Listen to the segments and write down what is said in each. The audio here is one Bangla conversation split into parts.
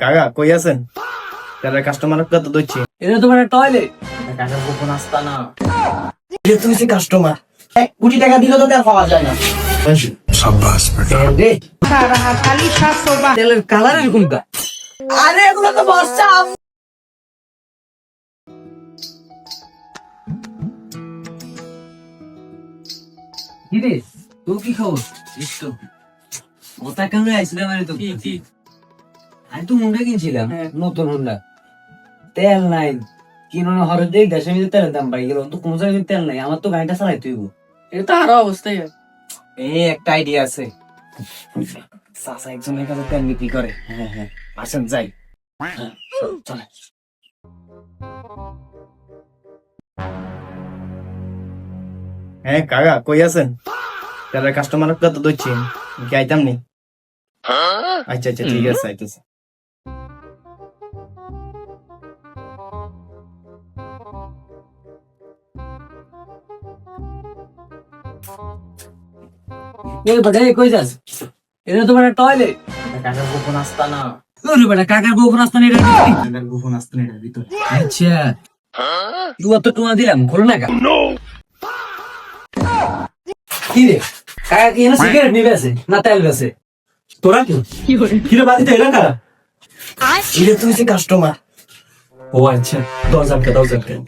কাকা কই আছেন? তাহলে কাস্টমার কত দইছি? এটা তোমার টয়লেট। কাকা গোপন আসতা না। যে তুমি সে কাস্টমার 1 কোটি টাকা দিলে তো আর পাওয়া যায় না। शाबाश बेटा। রে তেলের কালার এরকম কা? আরে এগুলো তো বর্ষা। কি রে তুই কি খবর? তো ওটা কেন আইছিলাম মানে তো কি আমি তো হুন্ডা কিনছিলাম নতুন হুন্ডা, তেল নাই কিনো না হরে দেখ দেশের মধ্যে তেলের দাম বাড়ি গেল, তো কোন জায়গায় তেল নাই, আমার তো গাড়িটা চালাই তুই এটা তো আরো অবস্থায় এই একটা আইডিয়া আছে। চাচা একজনের কাছে তেল বিক্রি করে। হ্যাঁ আসেন যাই। চলে হ্যাঁ কাকা কই আছেন? তাহলে কাস্টমার কত দইছি? কি আইতাম নি? আচ্ছা আচ্ছা ঠিক আছে আইতেছি। এই বেটা কই যাস? এটা তোমার টয়লেট। কাকার গোপন আসতা না। ওরে বেটা কাকার বউ রাস্তা নেই রে। কাকার গোপন আসতা না এটার ভিতরে। আচ্ছা তুই তো তোমার দিলাম খোলো না কা? কি রে কাকা কি না সিগারেট নিবে আছে না তেল বেছে? তোরা কি কিরে বাড়িতে এলেন কারা? এটা তুমি সে কাস্টমার। ও আচ্ছা 10,000 টাকা 10,000 টাকা।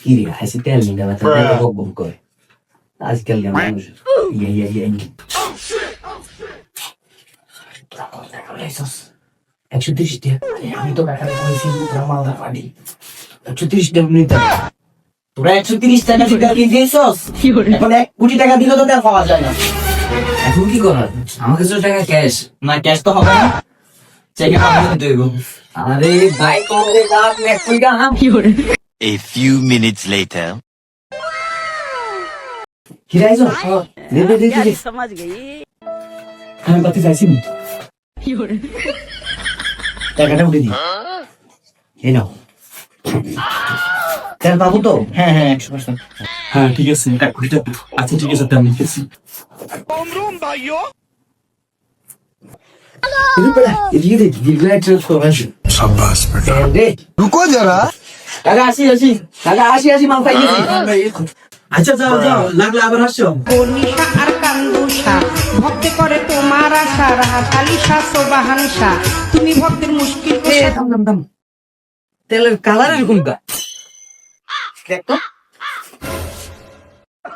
কি রে হাসি তেল নিবে মাথা থেকে বক বক করে আজকাল কেন মানুষ ইয়া 130 টাকা। আমি তো কাকারে কইছি তোরা মালদা পাড়ি 130 টাকা নিতে। তোরা 130 টাকা টাকা কিনছিস? এখন 1 কোটি টাকা দিলে তো আর পাওয়া যায় না। এখন কি করার? আমার কাছে টাকা ক্যাশ না ক্যাশ তো হবে না। চেকে পাবো তো এগো। আরে বাইক করে দাম এক টাকা আম কি করে? A few minutes later. কি রাইছো দে আমি বাতি যাইছি নি। টাকাটা উঠে দি। এই নাও তেল পাবো তো? হ্যাঁ 100%। হ্যাঁ ঠিক আছে 1 কোটি টাকা। আচ্ছা ঠিক আছে তেল নিতেছি। এদিকে দে ডিগ্লাইট করবেন। शाबाश बेटा। রে रुको जरा। কাকা আসি মাল পাই গেছি। আচ্ছা যাও লাগলে আবার আসো। কর্নিশা আর কান্দুষা ভক্তে করে তোমার আশা রাহাতালি সোবাহানসা তুমি ভক্তের মুশকিল দাম তেলের কালার এরকম কা? দেখ তো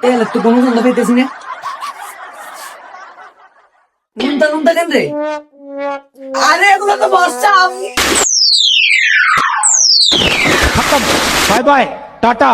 তেল তো কোনো গন্ধ পাইতেছি না, নুনতা কেন রে? আরে এগুলো তো বর্ষা। Bye bye Tata.